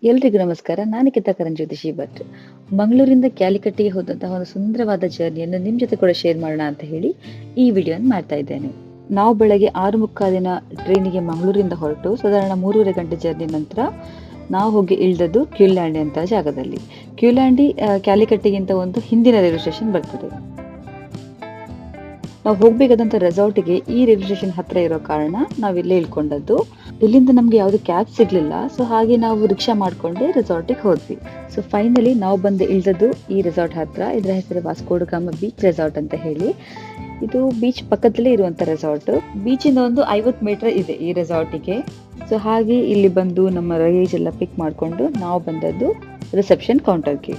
ಎಲ್ರಿಗೂ ನಮಸ್ಕಾರ. ನಾನು ನಿಖಿತಾ ಕರಂಜ್ಯೋತಿಷಿ ಭಟ್. ಮಂಗಳೂರಿಂದ ಕ್ಯಾಲಿಕಟ್ಟಿಗೆ ಹೋದಂತಹ ಒಂದು ಸುಂದರವಾದ ಜರ್ನಿಯನ್ನು ನಿಮ್ ಜೊತೆ ಕೂಡ ಶೇರ್ ಮಾಡೋಣ ಅಂತ ಹೇಳಿ ಈ ವಿಡಿಯೋನ ಮಾಡ್ತಾ ಇದ್ದೇನೆ. ನಾವು ಬೆಳಗ್ಗೆ 6:45 ಟ್ರೈನಿಗೆ ಮಂಗಳೂರಿಂದ ಹೊರಟು ಸಾಧಾರಣ 3:30 ಗಂಟೆ ಜರ್ನಿ ನಂತರ ನಾವು ಹೋಗಿ ಇಳಿದದ್ದು ಕ್ಯೂಲ್ಯಾಂಡಿ ಅಂತ ಜಾಗದಲ್ಲಿ. ಕ್ಯೂಲ್ಯಾಂಡಿ ಕ್ಯಾಲಿಕಟ್ಟಿಗಿಂತ ಒಂದು ಹಿಂದಿನ ರೈಲ್ವೆ ಸ್ಟೇಷನ್ ಬರ್ತದೆ. ನಾವು ಹೋಗ್ಬೇಕಾದಂತ ರೆಸಾರ್ಟ್ಗೆ ಈ ರೈಲ್ವೆ ಸ್ಟೇಷನ್ ಹತ್ರ ಇರೋ ಕಾರಣ ನಾವು ಇಲ್ಲೇ ಇಳ್ಕೊಂಡದ್ದು. ಇಲ್ಲಿಂದ ನಮ್ಗೆ ಯಾವ್ದು ಕ್ಯಾಬ್ ಸಿಗ್ಲಿಲ್ಲ, ಸೊ ಹಾಗೆ ನಾವು ರಿಕ್ಷಾ ಮಾಡ್ಕೊಂಡೆ ರೆಸಾರ್ಟಿಗೆ ಹೋದ್ವಿ. ಸೊ ಫೈನಲಿ ನಾವು ಬಂದು ಇಳಿದದ್ದು ಈ ರೆಸಾರ್ಟ್ ಹತ್ರ. ಇದರ ಹೆಸರು ವಾಸ್ಕೋಡ ಗಾಮ ಬೀಚ್ ರೆಸಾರ್ಟ್ ಅಂತ ಹೇಳಿ. ಇದು ಬೀಚ್ ಪಕ್ಕದಲ್ಲೇ ಇರುವಂತ ರೆಸಾರ್ಟ್. ಬೀಚಿಂದ ಒಂದು 50 ಮೀಟರ್ ಇದೆ ಈ ರೆಸಾರ್ಟಿಗೆ. ಸೊ ಹಾಗೆ ಇಲ್ಲಿ ಬಂದು ನಮ್ಮ ಲಗೇಜ್ ಎಲ್ಲ ಪಿಕ್ ಮಾಡ್ಕೊಂಡು ನಾವು ಬಂದದ್ದು ರಿಸೆಪ್ಷನ್ ಕೌಂಟರ್ಗೆ.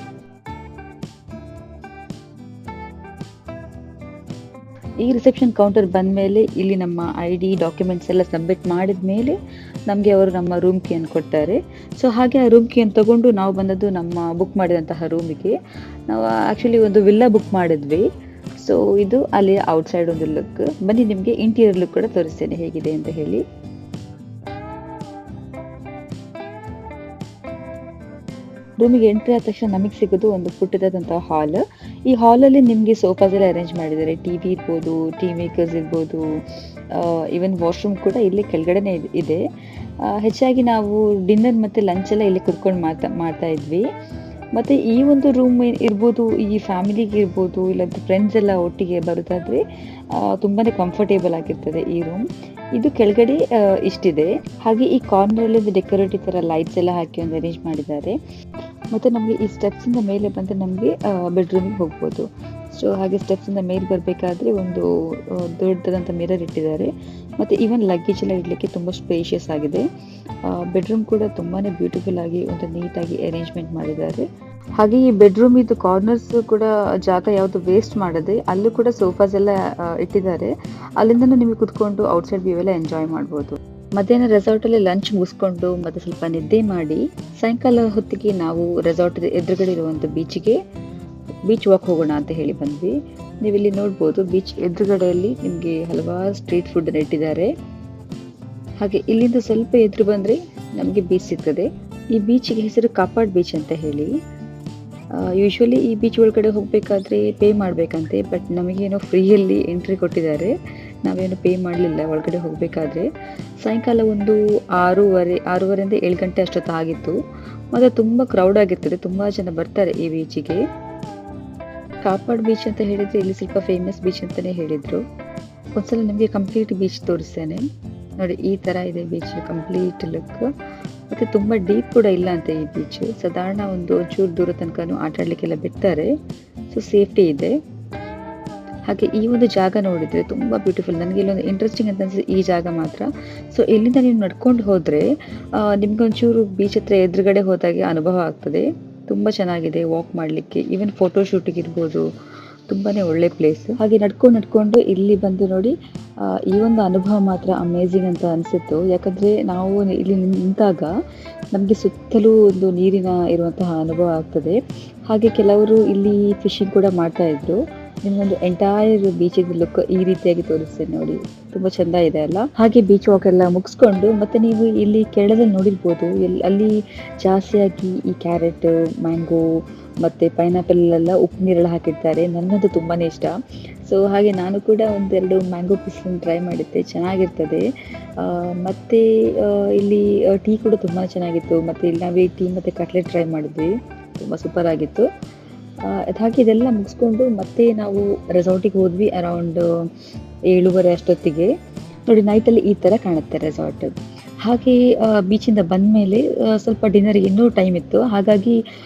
ಈ ರಿಸೆಪ್ಷನ್ ಕೌಂಟರ್ ಬಂದ್ಮೇಲೆ ಇಲ್ಲಿ ನಮ್ಮ ID ಡಾಕ್ಯುಮೆಂಟ್ಸ್ ಎಲ್ಲ ಸಬ್ಮಿಟ್ ಮಾಡಿದ ಮೇಲೆ ನಮಗೆ ಅವರು ನಮ್ಮ ರೂಮ್ ಕೀಯನ್ನು ಕೊಡ್ತಾರೆ. ಸೊ ಹಾಗೆ ಆ ರೂಮ್ ಕೀಯನ್ನು ತಗೊಂಡು ನಾವು ಬಂದದ್ದು ನಮ್ಮ ಬುಕ್ ಮಾಡಿದಂತಹ ರೂಮಿಗೆ. ನಾವು ಆ್ಯಕ್ಚುಲಿ ಒಂದು ವಿಲ್ಲಾ ಬುಕ್ ಮಾಡಿದ್ವಿ. ಸೊ ಇದು ಅಲ್ಲಿ ಔಟ್ಸೈಡ್ ಒಂದು ಲುಕ್. ಬನ್ನಿ ನಿಮಗೆ ಇಂಟೀರಿಯರ್ ಲುಕ್ ಕೂಡ ತೋರಿಸ್ತೇನೆ ಹೇಗಿದೆ ಅಂತ ಹೇಳಿ. ರೂಮಿಗೆ ಎಂಟ್ರಿ ಆದ ತಕ್ಷಣ ನಮಗೆ ಸಿಗೋದು ಒಂದು ಪುಟ್ಟದಾದಂತಹ ಹಾಲ್. ಈ ಹಾಲಲ್ಲಿ ನಿಮಗೆ ಸೋಫಾಸ್ ಎಲ್ಲ ಅರೇಂಜ್ ಮಾಡಿದ್ದಾರೆ. ಟಿವಿ ಇರ್ಬೋದು, ಟೀ ಮೇಕರ್ಸ್ ಇರ್ಬೋದು, ಈವನ್ ವಾಶ್ರೂಮ್ ಕೂಡ ಇಲ್ಲಿ ಕೆಳಗಡೆನೆ ಇದೆ. ಹೆಚ್ಚಾಗಿ ನಾವು ಡಿನ್ನರ್ ಮತ್ತು ಲಂಚ್ ಎಲ್ಲ ಇಲ್ಲಿ ಕುತ್ಕೊಂಡು ಮಾಡ್ತಾ ಇದ್ವಿ. ಮತ್ತು ಈ ಒಂದು ರೂಮ್ ಇರ್ಬೋದು, ಈ ಫ್ಯಾಮಿಲಿಗೆ ಇರ್ಬೋದು, ಇಲ್ಲಾಂದ್ರೆ ಫ್ರೆಂಡ್ಸ್ ಎಲ್ಲ ಒಟ್ಟಿಗೆ ಬರೋದಾದರೆ ತುಂಬಾ ಕಂಫರ್ಟೇಬಲ್ ಆಗಿರ್ತದೆ ಈ ರೂಮ್. ಇದು ಕೆಳಗಡೆ ಇಷ್ಟಿದೆ. ಹಾಗೆ ಈ ಕಾರ್ನರಲ್ಲಿ ಒಂದು ಡೆಕೋರೇಟಿವ್ ಥರ ಲೈಟ್ಸ್ ಎಲ್ಲ ಹಾಕಿ ಒಂದು ಅರೇಂಜ್ ಮಾಡಿದ್ದಾರೆ. ಮತ್ತು ನಮಗೆ ಈ ಸ್ಟೆಪ್ಸಿಂದ ಮೇಲೆ ಬಂದರೆ ನಮಗೆ ಬೆಡ್ರೂಮಿಗೆ ಹೋಗ್ಬೋದು. ಸೊ ಹಾಗೆ ಸ್ಟೆಪ್ಸಿಂದ ಮೇಲೆ ಬರಬೇಕಾದ್ರೆ ಒಂದು ದೊಡ್ಡದಾದಂಥ ಮಿರರ್ ಇಟ್ಟಿದ್ದಾರೆ. ಮತ್ತು ಈವನ್ ಲಗೇಜ್ ಎಲ್ಲ ಇಡಲಿಕ್ಕೆ ತುಂಬ ಸ್ಪೇಷಿಯಸ್ ಆಗಿದೆ. ಬೆಡ್ರೂಮ್ ಕೂಡ ತುಂಬಾ ಬ್ಯೂಟಿಫುಲ್ ಆಗಿ ಒಂದು ನೀಟಾಗಿ ಅರೇಂಜ್ಮೆಂಟ್ ಮಾಡಿದ್ದಾರೆ. ಹಾಗೆ ಈ ಬೆಡ್ರೂಮ್ ಇದು ಕಾರ್ನರ್ಸ್ ಕೂಡ ಜಾಗ ಯಾವುದು ವೇಸ್ಟ್ ಮಾಡದೆ ಅಲ್ಲೂ ಕೂಡ ಸೋಫಾಸ್ ಎಲ್ಲ ಇಟ್ಟಿದ್ದಾರೆ. ಅಲ್ಲಿಂದನೂ ನಿಮಗೆ ಕುತ್ಕೊಂಡು ಔಟ್ಸೈಡ್ ವ್ಯೂ ಎಲ್ಲ ಎಂಜಾಯ್ ಮಾಡ್ಬೋದು. ಮಧ್ಯಾಹ್ನ ರೆಸಾರ್ಟಲ್ಲಿ ಲಂಚ್ ಮುಗಿಸ್ಕೊಂಡು ಮತ್ತು ಸ್ವಲ್ಪ ನಿದ್ದೆ ಮಾಡಿ ಸಾಯಂಕಾಲ ಹೊತ್ತಿಗೆ ನಾವು ರೆಸಾರ್ಟ್ ಎದುರುಗಡೆ ಇರುವಂಥ ಬೀಚ್ ವಾಕ್ ಹೋಗೋಣ ಅಂತ ಹೇಳಿ ಬಂದ್ವಿ. ನೀವು ಇಲ್ಲಿ ನೋಡ್ಬೋದು ಬೀಚ್ ಎದುರುಗಡೆಯಲ್ಲಿ ನಿಮಗೆ ಹಲವಾರು ಸ್ಟ್ರೀಟ್ ಫುಡ್ ಇಟ್ಟಿದ್ದಾರೆ. ಹಾಗೆ ಇಲ್ಲಿಂದ ಸ್ವಲ್ಪ ಎದುರು ಬಂದರೆ ನಮಗೆ ಬೀಚ್ ಸಿಗ್ತದೆ. ಈ ಬೀಚಿಗೆ ಹೆಸರು ಕಾಪಾಡ್ ಬೀಚ್ ಅಂತ ಹೇಳಿ. ಯೂಶ್ವಲಿ ಈ ಬೀಚ್ ಒಳಗಡೆ ಹೋಗಬೇಕಾದ್ರೆ ಪೇ ಮಾಡಬೇಕಂತೆ, ಬಟ್ ನಮಗೇನೋ ಫ್ರೀಯಲ್ಲಿ ಎಂಟ್ರಿ ಕೊಟ್ಟಿದ್ದಾರೆ. ನಾವೇನು ಪೇ ಮಾಡಲಿಲ್ಲ ಒಳಗಡೆ ಹೋಗಬೇಕಾದ್ರೆ. ಸಾಯಂಕಾಲ ಒಂದು 6:30 7 ಗಂಟೆ ಅಷ್ಟೊತ್ತು ಆಗಿತ್ತು. ಮತ್ತು ತುಂಬ ಕ್ರೌಡ್ ಆಗಿರ್ತದೆ, ತುಂಬ ಜನ ಬರ್ತಾರೆ ಈ ಬೀಚಿಗೆ. ಕಾಪಾಡ್ ಬೀಚ್ ಅಂತ ಹೇಳಿದರೆ ಇಲ್ಲಿ ಸ್ವಲ್ಪ ಫೇಮಸ್ ಬೀಚ್ ಅಂತಲೇ ಹೇಳಿದರು. ಒಂದ್ಸಲ ನಿಮಗೆ ಕಂಪ್ಲೀಟ್ ಬೀಚ್ ತೋರಿಸ್ತೇನೆ ನೋಡಿ. ಈ ಥರ ಇದೆ ಬೀಚ್ ಕಂಪ್ಲೀಟ್ ಲುಕ್. ಮತ್ತು ತುಂಬ ಡೀಪ್ ಕೂಡ ಇಲ್ಲ ಅಂತ ಈ ಬೀಚ್. ಸಾಧಾರಣ ಒಂಚೂರು ದೂರ ತನಕನೂ ಆಟ ಆಡಲಿಕ್ಕೆಲ್ಲ ಬಿಡ್ತಾರೆ. ಸೊ ಸೇಫ್ಟಿ ಇದೆ. ಹಾಗೆ ಈ ಒಂದು ಜಾಗ ನೋಡಿದರೆ ತುಂಬ ಬ್ಯೂಟಿಫುಲ್. ನನಗೆ ಇಲ್ಲೊಂದು ಇಂಟ್ರೆಸ್ಟಿಂಗ್ ಅಂತ ಅನಿಸಿದೆ ಈ ಜಾಗ ಮಾತ್ರ. ಸೊ ಇಲ್ಲಿಂದ ನೀವು ನಡ್ಕೊಂಡು ಹೋದರೆ ನಿಮ್ಗೊಂಚೂರು ಬೀಚ್ ಹತ್ರ ಎದುರುಗಡೆ ಹೋದಾಗೆ ಅನುಭವ ಆಗ್ತದೆ. ತುಂಬ ಚೆನ್ನಾಗಿದೆ ವಾಕ್ ಮಾಡಲಿಕ್ಕೆ, ಈವನ್ ಫೋಟೋಶೂಟಿಗೆ ಇರ್ಬೋದು. ತುಂಬಾ ಒಳ್ಳೆ ಪ್ಲೇಸ್. ಹಾಗೆ ನಡ್ಕೊಂಡು ಇಲ್ಲಿ ಬಂದು ನೋಡಿ, ಈ ಒಂದು ಅನುಭವ ಮಾತ್ರ ಅಮೇಝಿಂಗ್ ಅಂತ ಅನಿಸಿತ್ತು. ಯಾಕಂದರೆ ನಾವು ಇಲ್ಲಿ ನಿಂತಾಗ ನಮಗೆ ಸುತ್ತಲೂ ಒಂದು ನೀರಿನ ಇರುವಂತಹ ಅನುಭವ ಆಗ್ತದೆ. ಹಾಗೆ ಕೆಲವರು ಇಲ್ಲಿ ಫಿಶಿಂಗ್ ಕೂಡ ಮಾಡ್ತಾ ಇದ್ರು. ನಿಮಗೊಂದು ಎಂಟೈರ್ ಬೀಚಿನ ಲುಕ್ ಈ ರೀತಿಯಾಗಿ ತೋರಿಸ್ತೇನೆ ನೋಡಿ. ತುಂಬ ಚೆಂದ ಇದೆ ಅಲ್ಲ. ಹಾಗೆ ಬೀಚ್ ವಾಕ್ ಎಲ್ಲ ಮುಗಿಸ್ಕೊಂಡು ಮತ್ತೆ ನೀವು ಇಲ್ಲಿ ಕೇರಳದಲ್ಲಿ ನೋಡಿರ್ಬೋದು, ಅಲ್ಲಿ ಜಾಸ್ತಿಯಾಗಿ ಈ ಕ್ಯಾರೆಟ್, ಮ್ಯಾಂಗೋ ಮತ್ತು ಪೈನಾಪಲ್ ಎಲ್ಲ ಉಪ್ಪು ನೀರೆಲ್ಲ ಹಾಕಿರ್ತಾರೆ. ನನಗಂತೂ ತುಂಬಾ ಇಷ್ಟ. ಸೊ ಹಾಗೆ ನಾನು ಕೂಡ ಒಂದೆರಡು ಮ್ಯಾಂಗೋ ಪೀಸನ್ನು ಟ್ರೈ ಮಾಡಿದ್ದೆ, ಚೆನ್ನಾಗಿರ್ತದೆ. ಮತ್ತು ಇಲ್ಲಿ ಟೀ ಕೂಡ ತುಂಬ ಚೆನ್ನಾಗಿತ್ತು. ಮತ್ತು ಇಲ್ಲಿ ನಾವೇ ಟೀ ಮತ್ತು ಕಟ್ಲೆಟ್ ಟ್ರೈ ಮಾಡಿದ್ವಿ, ತುಂಬ ಸೂಪರ್ ಆಗಿತ್ತು. ಹಾಗೆ ಇದೆಲ್ಲ ಮುಗಿಸ್ಕೊಂಡು ಮತ್ತೆ ನಾವು ರೆಸಾರ್ಟಿಗೆ ಹೋದ್ವಿ ಅರೌಂಡ್ 7:30 ಅಷ್ಟೊತ್ತಿಗೆ. ನೋಡಿ ನೈಟಲ್ಲಿ ಈ ಥರ ಕಾಣುತ್ತೆ ರೆಸಾರ್ಟ್. ಹಾಗೆ ಬೀಚಿಂದ ಬಂದ ಮೇಲೆ ಸ್ವಲ್ಪ ಡಿನ್ನರಿಗೆ ಇನ್ನೂ ಟೈಮ್ ಇತ್ತು. ಹಾಗಾಗಿ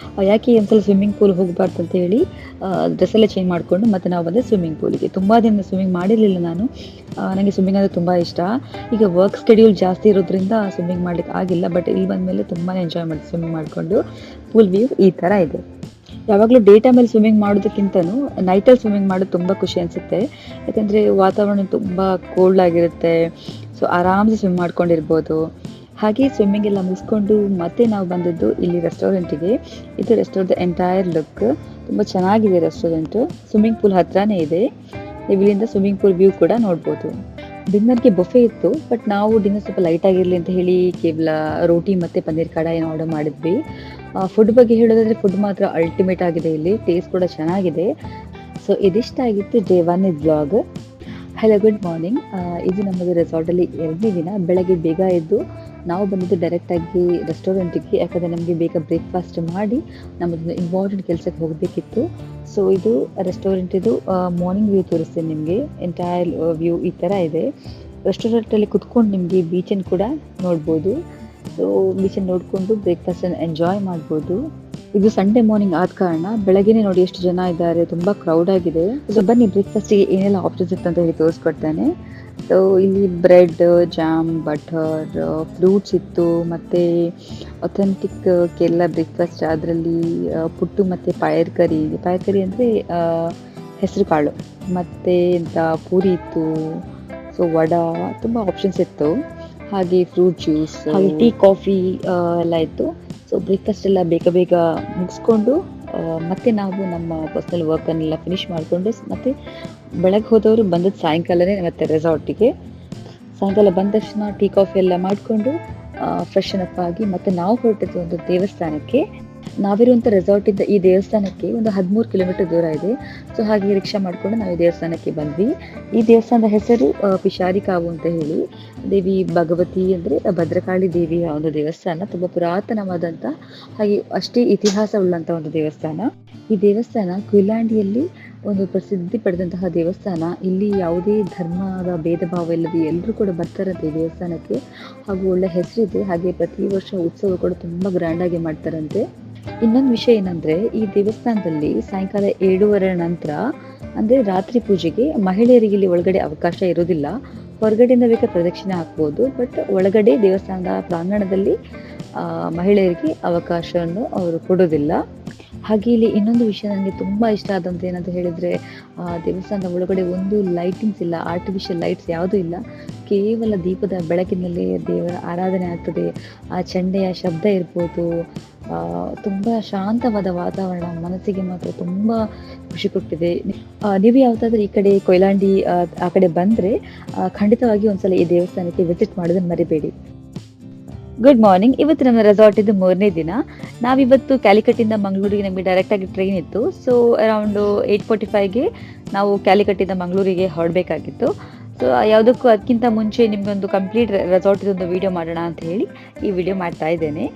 ಯಾಕೆ ಒಂದ್ಸಲ ಸ್ವಿಮ್ಮಿಂಗ್ ಪೂಲ್ ಹೋಗಬಾರ್ದು ಅಂತ ಹೇಳಿ ಡ್ರೆಸ್ ಎಲ್ಲ ಚೇಂಜ್ ಮಾಡಿಕೊಂಡು ಮತ್ತೆ ನಾವು ಬಂದೆ ಸ್ವಿಮ್ಮಿಂಗ್ ಪೂಲಿಗೆ. ತುಂಬ ದಿನ ಸ್ವಿಮ್ಮಿಂಗ್ ಮಾಡಿರಲಿಲ್ಲ ನಾನು. ನನಗೆ ಸ್ವಿಮ್ಮಿಂಗ್ ಅಂದರೆ ತುಂಬ ಇಷ್ಟ. ಈಗ ವರ್ಕ್ ಸ್ಕೆಡ್ಯೂಲ್ ಜಾಸ್ತಿ ಇರೋದ್ರಿಂದ ಸ್ವಿಮ್ಮಿಂಗ್ ಮಾಡಲಿಕ್ಕೆ ಆಗಿಲ್ಲ. ಬಟ್ ಇಲ್ಲಿ ಬಂದಮೇಲೆ ತುಂಬಾ ಎಂಜಾಯ್ ಮಾಡಿ ಸ್ವಿಮ್ಮಿಂಗ್ ಮಾಡಿಕೊಂಡು. ಪೂಲ್ ವ್ಯೂ ಈ ಥರ ಇದೆ. ಯಾವಾಗಲೂ ಡೇ ಟೈಮಲ್ಲಿ ಸ್ವಿಮ್ಮಿಂಗ್ ಮಾಡೋದಕ್ಕಿಂತನೂ ನೈಟಲ್ಲಿ ಸ್ವಿಮ್ಮಿಂಗ್ ಮಾಡೋದು ತುಂಬ ಖುಷಿ ಅನಿಸುತ್ತೆ. ಯಾಕಂದರೆ ವಾತಾವರಣ ತುಂಬ ಕೋಲ್ಡ್ ಆಗಿರುತ್ತೆ. ಸೊ ಆರಾಮ್ಸೆ ಸ್ವಿಮ್ ಮಾಡ್ಕೊಂಡಿರ್ಬೋದು. ಹಾಗೆ ಸ್ವಿಮ್ಮಿಂಗ್ ಎಲ್ಲ ಮುಗಿಸ್ಕೊಂಡು ಮತ್ತೆ ನಾವು ಬಂದದ್ದು ಇಲ್ಲಿ ರೆಸ್ಟೋರೆಂಟಿಗೆ. ಇದು ರೆಸ್ಟೋರೆಂಟ್ ಎಂಟೈರ್ ಲುಕ್ ತುಂಬ ಚೆನ್ನಾಗಿದೆ. ರೆಸ್ಟೋರೆಂಟು ಸ್ವಿಮ್ಮಿಂಗ್ ಪೂಲ್ ಹತ್ರನೇ ಇದೆ. ನೀವು ಇಲ್ಲಿಂದ ಸ್ವಿಮ್ಮಿಂಗ್ ಪೂಲ್ ವ್ಯೂ ಕೂಡ ನೋಡ್ಬೋದು. ಡಿನ್ನರ್‌ಗೆ ಬಫೆ ಇತ್ತು. ಬಟ್ ನಾವು ಡಿನ್ನರ್ ಸ್ವಲ್ಪ ಲೈಟ್ ಆಗಿರ್ಲಿ ಅಂತ ಹೇಳಿ ಕೇವಲ ರೋಟಿ ಮತ್ತೆ ಪನ್ನೀರ್ ಕಡಾಯಿನ ಆರ್ಡರ್ ಮಾಡಿದ್ವಿ. ಫುಡ್ ಬಗ್ಗೆ ಹೇಳೋದಾದ್ರೆ ಫುಡ್ ಮಾತ್ರ ಅಲ್ಟಿಮೇಟ್ ಆಗಿದೆ ಇಲ್ಲಿ. ಟೇಸ್ಟ್ ಕೂಡ ಚೆನ್ನಾಗಿದೆ. ಸೊ ಇದಿಷ್ಟಾಗಿತ್ತು day 1 vlog. Hello good morning. ಇದು ನಮ್ಮದು ರೆಸಾರ್ಟಲ್ಲಿ 2ನೇ ದಿನ. ಬೆಳಗ್ಗೆ ಬೇಗ ಎದ್ದು ನಾವು ಬಂದಿದ್ದು ಡೈರೆಕ್ಟಾಗಿ ರೆಸ್ಟೋರೆಂಟಿಗೆ. ಯಾಕಂದರೆ ನಮಗೆ ಬೇಗ ಬ್ರೇಕ್‌ಫಾಸ್ಟ್ ಮಾಡಿ ನಮ್ಮದೊಂದು ಇಂಪಾರ್ಟೆಂಟ್ ಕೆಲಸಕ್ಕೆ ಹೋಗಬೇಕಿತ್ತು. ಸೊ ಇದು ರೆಸ್ಟೋರೆಂಟಿದು ಮಾರ್ನಿಂಗ್ ವ್ಯೂ ತೋರಿಸ್ತೀನಿ ನಿಮಗೆ. ಎಂಟೈರ್ ವ್ಯೂ ಈ ಥರ ಇದೆ. ರೆಸ್ಟೋರೆಂಟಲ್ಲಿ ಕುತ್ಕೊಂಡು ನಿಮಗೆ ಬೀಚನ್ನು ಕೂಡ ನೋಡ್ಬೋದು. ಸೊ ಬೀಚನ್ನು ನೋಡಿಕೊಂಡು ಬ್ರೇಕ್‌ಫಾಸ್ಟನ್ನು ಎಂಜಾಯ್ ಮಾಡ್ಬೋದು. ಇದು ಸಂಡೇ ಮಾರ್ನಿಂಗ್ ಆದ ಕಾರಣ ಬೆಳಗ್ಗೆನೇ ನೋಡಿ ಎಷ್ಟು ಜನ ಇದ್ದಾರೆ, ತುಂಬಾ ಕ್ರೌಡ್ ಆಗಿದೆ. ಸೊ ಬನ್ನಿ ಬ್ರೇಕ್ಫಾಸ್ಟಿಗೆ ಏನೆಲ್ಲ ಆಪ್ಷನ್ಸ್ ಇತ್ತು ಅಂತ ಹೇಳಿ ತೋರಿಸ್ಕೊಡ್ತೇನೆ. ಸೊ ಇಲ್ಲಿ ಬ್ರೆಡ್, ಜಾಮ್, ಬಟರ್, ಫ್ರೂಟ್ಸ್ ಇತ್ತು. ಮತ್ತೆ ಅಥೆಂಟಿಕ್ ಕೇರಳ ಬ್ರೇಕ್ಫಾಸ್ಟ್ ಅದರಲ್ಲಿ ಪುಟ್ಟು ಮತ್ತು ಪೈರ್ ಕರಿ. ಪೈರ್ ಕರಿ ಅಂದರೆ ಹೆಸರು ಕಾಳು. ಮತ್ತೆ ಎಂತ ಪೂರಿ ಇತ್ತು. ಸೊ ವಡಾ, ತುಂಬ ಆಪ್ಷನ್ಸ್ ಇತ್ತು. ಹಾಗೆ ಫ್ರೂಟ್ ಜ್ಯೂಸ್, ಹಾಗೆ ಟೀ, ಕಾಫಿ ಎಲ್ಲ ಇತ್ತು. ಸೊ ಬ್ರೇಕ್ಫಾಸ್ಟ್ ಎಲ್ಲ ಬೇಗ ಬೇಗ ಮುಗಿಸ್ಕೊಂಡು ಮತ್ತೆ ನಾವು ನಮ್ಮ ಪರ್ಸ್ನಲ್ ವರ್ಕನ್ನೆಲ್ಲ ಫಿನಿಷ್ ಮಾಡಿಕೊಂಡು ಮತ್ತೆ ಬೆಳಗ್ಗೆ ಹೋದವರು ಬಂದದ್ದು ಸಾಯಂಕಾಲನೇ ಮತ್ತೆ ರೆಸಾರ್ಟಿಗೆ. ಸಾಯಂಕಾಲ ಬಂದ ತಕ್ಷಣ ಟೀ ಕಾಫಿ ಎಲ್ಲ ಮಾಡಿಕೊಂಡು ಫ್ರೆಶನ್ ಅಪ್ ಆಗಿ ಮತ್ತೆ ನಾವು ಹೊರಟಿದ್ದು ಒಂದು ದೇವಸ್ಥಾನಕ್ಕೆ. ನಾವಿರುವಂಥ ರೆಸಾರ್ಟಿಂದ ಈ ದೇವಸ್ಥಾನಕ್ಕೆ ಒಂದು 13 ಕಿಲೋಮೀಟರ್ ದೂರ ಇದೆ. ಸೊ ಹಾಗೆ ರಿಕ್ಷಾ ಮಾಡಿಕೊಂಡು ನಾವು ಈ ದೇವಸ್ಥಾನಕ್ಕೆ ಬಂದ್ವಿ. ಈ ದೇವಸ್ಥಾನದ ಹೆಸರು ಪಿಶಾರಿ ಕಾವು ಅಂತ ಹೇಳಿ. ದೇವಿ ಭಗವತಿ ಅಂದರೆ ಭದ್ರಕಾಳಿ ದೇವಿಯ ಒಂದು ದೇವಸ್ಥಾನ. ತುಂಬ ಪುರಾತನವಾದಂಥ ಹಾಗೆ ಅಷ್ಟೇ ಇತಿಹಾಸ ಉಳ್ಳಂಥ ಒಂದು ದೇವಸ್ಥಾನ. ಈ ದೇವಸ್ಥಾನ ಕೊಯ್ಲಾಂಡಿಯಲ್ಲಿ ಒಂದು ಪ್ರಸಿದ್ಧಿ ಪಡೆದಂತಹ ದೇವಸ್ಥಾನ. ಇಲ್ಲಿ ಯಾವುದೇ ಧರ್ಮದ ಭೇದ ಭಾವ ಇಲ್ಲದೆ ಎಲ್ಲರೂ ಕೂಡ ಬರ್ತಾರಂತೆ ಈ ದೇವಸ್ಥಾನಕ್ಕೆ. ಹಾಗೂ ಒಳ್ಳೆ ಹೆಸರಿದೆ. ಹಾಗೆ ಪ್ರತಿ ವರ್ಷ ಉತ್ಸವ ಕೂಡ ತುಂಬ ಗ್ರ್ಯಾಂಡಾಗಿ ಮಾಡ್ತಾರಂತೆ. ಇನ್ನೊಂದು ವಿಷಯ ಏನಂದ್ರೆ ಈ ದೇವಸ್ಥಾನದಲ್ಲಿ ಸಾಯಂಕಾಲ 7:30 ನಂತರ ಅಂದ್ರೆ ರಾತ್ರಿ ಪೂಜೆಗೆ ಮಹಿಳೆಯರಿಗೆ ಇಲ್ಲಿ ಒಳಗಡೆ ಅವಕಾಶ ಇರೋದಿಲ್ಲ. ಹೊರಗಡೆಯಿಂದ ಬೇಕಾದ್ರೆ ಪ್ರದಕ್ಷಿಣೆ ಹಾಕ್ಬೋದು. ಬಟ್ ಒಳಗಡೆ ದೇವಸ್ಥಾನದ ಪ್ರಾಂಗಣದಲ್ಲಿ ಮಹಿಳೆಯರಿಗೆ ಅವಕಾಶವನ್ನು ಅವರು ಕೊಡೋದಿಲ್ಲ. ಹಾಗೆ ಇಲ್ಲಿ ಇನ್ನೊಂದು ವಿಷಯ ನನಗೆ ತುಂಬ ಇಷ್ಟ ಆದಂತ ಏನಂತ ಹೇಳಿದ್ರೆ ದೇವಸ್ಥಾನದ ಒಳಗಡೆ ಒಂದು ಲೈಟಿಂಗ್ಸ್ ಇಲ್ಲ, ಆರ್ಟಿಫಿಷಿಯಲ್ ಲೈಟ್ಸ್ ಯಾವುದೂ ಇಲ್ಲ. ಕೇವಲ ದೀಪದ ಬೆಳಕಿನಲ್ಲಿ ದೇವರ ಆರಾಧನೆ ಆಗ್ತದೆ. ಆ ಚಂಡೆಯ ಶಬ್ದ ಇರ್ಬೋದು, ತುಂಬ ಶಾಂತವಾದ ವಾತಾವರಣ ಮನಸ್ಸಿಗೆ ಮಾತ್ರ ತುಂಬ ಖುಷಿ ಕೊಟ್ಟಿದೆ. ನೀವು ಯಾವುದಾದ್ರೂ ಈ ಕಡೆ ಕೊಯ್ಲಾಂಡಿ ಆ ಕಡೆ ಬಂದರೆ ಖಂಡಿತವಾಗಿ ಒಂದ್ಸಲ ಈ ದೇವಸ್ಥಾನಕ್ಕೆ ವಿಸಿಟ್ ಮಾಡೋದನ್ನು ಮರಿಬೇಡಿ. Good morning. ಇವತ್ತು ನಮ್ಮ ರೆಸಾರ್ಟ್ ಇದು 3ನೇ ದಿನ. ನಾವಿವತ್ತು ಕ್ಯಾಲಿಕಟ್ಟಿಂದ ಮಂಗಳೂರಿಗೆ ನಮಗೆ ಡೈರೆಕ್ಟಾಗಿ ಟ್ರೈನ್ ಇತ್ತು. ಸೊ ಅರೌಂಡು 8:45ಗೆ ನಾವು ಕ್ಯಾಲಿಕಟ್ಟಿಂದ ಮಂಗಳೂರಿಗೆ ಹೊರಡಬೇಕಾಗಿತ್ತು. ಸೊ ಯಾವುದಕ್ಕೂ ಅದಕ್ಕಿಂತ ಮುಂಚೆ ನಿಮಗೊಂದು ಕಂಪ್ಲೀಟ್ ರೆಸಾರ್ಟಿದೊಂದು ವಿಡಿಯೋ ಮಾಡೋಣ ಅಂತ ಹೇಳಿ ಈ ವಿಡಿಯೋ ಮಾಡ್ತಾ ಇದ್ದೇನೆ.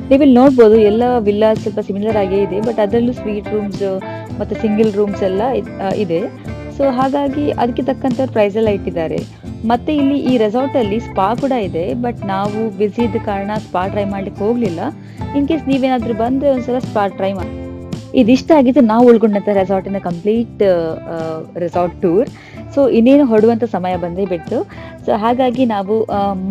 ನೀವಿಲ್ಲಿ ನೋಡ್ಬೋದು ಎಲ್ಲ ವಿಲ್ಲಾ ಸ್ವಲ್ಪ ಸಿಮಿಲರ್ ಆಗೇ ಇದೆ. ಬಟ್ ಅದರಲ್ಲೂ ಸ್ವೀಟ್ ರೂಮ್ಸ್ ಮತ್ತು ಸಿಂಗಲ್ ರೂಮ್ಸ್ ಎಲ್ಲ ಇದೆ. ಸೊ ಹಾಗಾಗಿ ಅದಕ್ಕೆ ತಕ್ಕಂಥ ಪ್ರೈಸ್ ಎಲ್ಲ ಇಟ್ಟಿದ್ದಾರೆ. ಮತ್ತು ಇಲ್ಲಿ ಈ ರೆಸಾರ್ಟಲ್ಲಿ ಸ್ಪಾ ಕೂಡ ಇದೆ. ಬಟ್ ನಾವು ಬ್ಯುಸಿ ಇದ್ದ ಕಾರಣ ಸ್ಪಾ ಟ್ರೈ ಮಾಡ್ಲಿಕ್ಕೆ ಹೋಗಲಿಲ್ಲ. ಇನ್ ಕೇಸ್ ನೀವೇನಾದರೂ ಬಂದರೆ ಒಂದ್ಸಲ ಸ್ಪಾ ಟ್ರೈ ಮಾಡಿ. ಇದಿಷ್ಟ ಆಗಿತ್ತು ನಾವು ಉಳ್ಕೊಂಡಂಥ ರೆಸಾರ್ಟಿನ ಕಂಪ್ಲೀಟ್ ರೆಸಾರ್ಟ್ ಟೂರ್. ಸೊ ಇನ್ನೇನು ಹೊರಡುವಂಥ ಸಮಯ ಬಂದೇ ಬಿಟ್ಟು. ಸೊ ಹಾಗಾಗಿ ನಾವು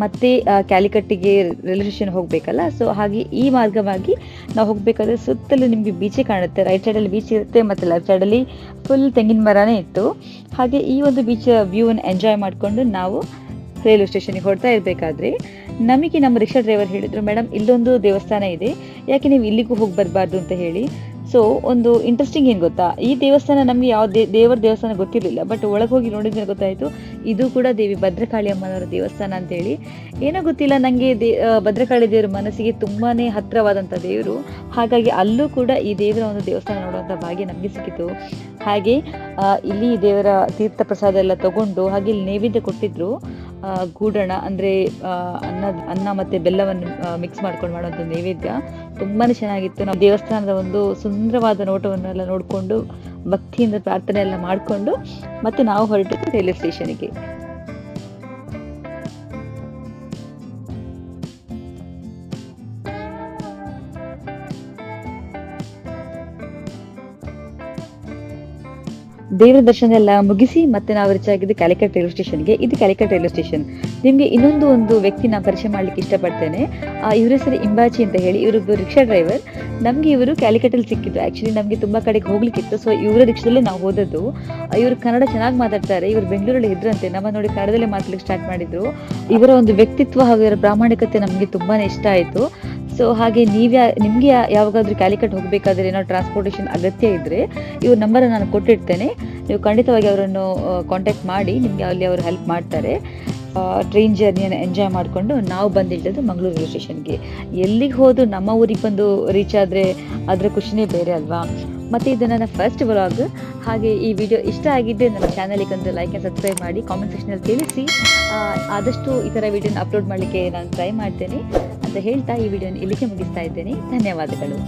ಮತ್ತೆ ಕ್ಯಾಲಿಕಟ್ಟಿಗೆ ರೈಲ್ವೆ ಸ್ಟೇಷನ್ ಹೋಗಬೇಕಲ್ಲ. ಸೊ ಹಾಗೆ ಈ ಮಾರ್ಗವಾಗಿ ನಾವು ಹೋಗಬೇಕಾದ್ರೆ ಸುತ್ತಲೂ ನಿಮಗೆ ಬೀಚೇ ಕಾಣುತ್ತೆ. ರೈಟ್ ಸೈಡಲ್ಲಿ ಬೀಚ್ ಇರುತ್ತೆ ಮತ್ತು ಲೆಫ್ಟ್ ಸೈಡಲ್ಲಿ ಫುಲ್ ತೆಂಗಿನ ಮರನೇ ಇತ್ತು. ಹಾಗೆ ಈ ಒಂದು ಬೀಚ್ ವ್ಯೂವನ್ನು ಎಂಜಾಯ್ ಮಾಡಿಕೊಂಡು ನಾವು ರೈಲ್ವೆ ಸ್ಟೇಷನ್ಗೆ ಹೊರಡ್ತಾ ಇರಬೇಕಾದ್ರೆ ನಮಗೆ ನಮ್ಮ ರಿಕ್ಷಾ ಡ್ರೈವರ್ ಹೇಳಿದರು, ಮೇಡಮ್ ಇಲ್ಲೊಂದು ದೇವಸ್ಥಾನ ಇದೆ, ಯಾಕೆ ನೀವು ಇಲ್ಲಿಗೂ ಹೋಗಿ ಬರಬಾರ್ದು ಅಂತ ಹೇಳಿ. ಸೊ ಒಂದು ಇಂಟ್ರೆಸ್ಟಿಂಗ್ ಏನು ಗೊತ್ತಾ, ಈ ದೇವಸ್ಥಾನ ನಮಗೆ ಯಾವ ದೇವರ ದೇವಸ್ಥಾನ ಗೊತ್ತಿರಲಿಲ್ಲ. ಬಟ್ ಒಳಗೆ ಹೋಗಿ ನೋಡಿದ್ರೆ ಗೊತ್ತಾಯಿತು ಇದು ಕೂಡ ದೇವಿ ಭದ್ರಕಾಳಿ ಅಮ್ಮನವರ ದೇವಸ್ಥಾನ ಅಂತೇಳಿ. ಏನೋ ಗೊತ್ತಿಲ್ಲ ನನಗೆ ಭದ್ರಕಾಳಿ ದೇವರು ಮನಸ್ಸಿಗೆ ತುಂಬಾ ಹತ್ತಿರವಾದಂಥ ದೇವರು. ಹಾಗಾಗಿ ಅಲ್ಲೂ ಕೂಡ ಈ ದೇವರ ಒಂದು ದೇವಸ್ಥಾನ ನೋಡುವಂಥ ಭಾಗ್ಯ ನಮಗೆ ಸಿಕ್ಕಿತು. ಹಾಗೆ ಇಲ್ಲಿ ದೇವರ ತೀರ್ಥ ಪ್ರಸಾದ ಎಲ್ಲ ತಗೊಂಡು ಹಾಗೆ ಇಲ್ಲಿ ನೈವೇದ್ಯ ಕೊಟ್ಟಿದ್ರು. ಗೂಡಣ ಅಂದರೆ ಅನ್ನ ಮತ್ತು ಬೆಲ್ಲವನ್ನು ಮಿಕ್ಸ್ ಮಾಡ್ಕೊಂಡು ಮಾಡುವಂಥ ನೈವೇದ್ಯ ತುಂಬಾ ಚೆನ್ನಾಗಿತ್ತು. ನಾವು ದೇವಸ್ಥಾನದ ಒಂದು ಸುಂದರವಾದ ನೋಟವನ್ನೆಲ್ಲ ನೋಡಿಕೊಂಡು ಭಕ್ತಿಯಿಂದ ಪ್ರಾರ್ಥನೆ ಎಲ್ಲ ಮಾಡಿಕೊಂಡು ಮತ್ತೆ ನಾವು ಹೊರಟಿದ್ದು ರೈಲ್ವೆ ಸ್ಟೇಷನ್ಗೆ. ದೇವರ ದರ್ಶನ ಎಲ್ಲ ಮುಗಿಸಿ ಮತ್ತೆ ನಾವು ರೀಚ್ ಆಗಿದ್ದು ಕ್ಯಾಲಿಕಟ್ ರೈಲ್ವೆ ಸ್ಟೇಷನ್ಗೆ. ಇದು ಕ್ಯಾಲಿಕಟ್ ರೈಲ್ವೆ ಸ್ಟೇಷನ್. ನಿಮ್ಗೆ ಇನ್ನೊಂದು ಒಂದು ವ್ಯಕ್ತಿನ ಪರಿಚಯ ಮಾಡ್ಲಿಕ್ಕೆ ಇಷ್ಟಪಡ್ತೇನೆ. ಇವ್ರ ಹೆಸರು ಇಂಬಾಚಿ ಅಂತ ಹೇಳಿ. ಇವರೊಬ್ಬರು ರಿಕ್ಷಾ ಡ್ರೈವರ್. ನಮ್ಗೆ ಇವರು ಕ್ಯಾಲಿಕಟಲ್ಲಿ ಸಿಕ್ಕಿದ್ದು. ಆಕ್ಚುಲಿ ನಮ್ಗೆ ತುಂಬಾ ಕಡೆಗೆ ಹೋಗ್ಲಿಕ್ಕಿತ್ತು. ಸೊ ಇವರ ರಿಕ್ಷಾದಲ್ಲೇ ನಾವು ಹೋದದ್ದು. ಇವರು ಕನ್ನಡ ಚೆನ್ನಾಗಿ ಮಾತಾಡ್ತಾರೆ. ಇವರು ಬೆಂಗಳೂರಲ್ಲಿ ಇದ್ರಂತೆ. ನಮ್ಮ ನೋಡಿ ಕನ್ನಡದಲ್ಲೇ ಮಾತಾಡ್ಲಿಕ್ಕೆ ಸ್ಟಾರ್ಟ್ ಮಾಡಿದ್ರು. ಇವರ ಒಂದು ವ್ಯಕ್ತಿತ್ವ ಹಾಗೂ ಇವರ ಪ್ರಾಮಾಣಿಕತೆ ನಮ್ಗೆ ತುಂಬಾನೇ ಇಷ್ಟ ಆಯ್ತು. ಸೊ ಹಾಗೆ ನಿಮ್ಗೆ ಯಾವಾಗಾದ್ರೂ ಕ್ಯಾಲಿಕಟ್ ಹೋಗ್ಬೇಕಾದ್ರೆ ಏನೋ ಟ್ರಾನ್ಸ್ಪೋರ್ಟೇಷನ್ ಅಗತ್ಯ ಇದ್ರೆ ಇವ್ರ ನಂಬರ್ ನಾನು ಕೊಟ್ಟಿರ್ತೇನೆ. ನೀವು ಖಂಡಿತವಾಗಿ ಅವರನ್ನು ಕಾಂಟ್ಯಾಕ್ಟ್ ಮಾಡಿ. ನಿಮ್ಗೆ ಅಲ್ಲಿ ಅವರು ಹೆಲ್ಪ್ ಮಾಡ್ತಾರೆ. ಟ್ರೈನ್ ಜರ್ನಿಯನ್ನು ಎಂಜಾಯ್ ಮಾಡಿಕೊಂಡು ನಾವು ಬಂದಿಟ್ಟದ್ದು ಮಂಗಳೂರು ರೈಲ್ವೆ ಸ್ಟೇಷನ್ಗೆ. ಎಲ್ಲಿಗೆ ಹೋದ್ರು ನಮ್ಮ ಊರಿಗೆ ಬಂದು ರೀಚ್ ಆದರೆ ಅದರ ಖುಷಿನೇ ಬೇರೆ ಅಲ್ವಾ. ಮತ್ತು ಇದು ನನ್ನ ಫಸ್ಟ್ ವ್ಲಾಗ್. ಹಾಗೆ ಈ ವಿಡಿಯೋ ಇಷ್ಟ ಆಗಿದ್ದರೆ ನನ್ನ ಚಾನಲಿಗೆ ಒಂದು ಲೈಕ್ ಆ್ಯಂಡ್ ಸಬ್ಸ್ಕ್ರೈಬ್ ಮಾಡಿ. ಕಾಮೆಂಟ್ ಸೆಕ್ಷನಲ್ಲಿ ತಿಳಿಸಿ. ಆದಷ್ಟು ಈ ಥರ ವಿಡಿಯೋನ ಅಪ್ಲೋಡ್ ಮಾಡಲಿಕ್ಕೆ ನಾನು ಟ್ರೈ ಮಾಡ್ತೇನೆ ಅಂತ ಹೇಳ್ತಾ ಈ ವಿಡಿಯೋನ ಇಲ್ಲಿಗೆ ಮುಗಿಸ್ತಾ ಇದ್ದೇನೆ. ಧನ್ಯವಾದಗಳು.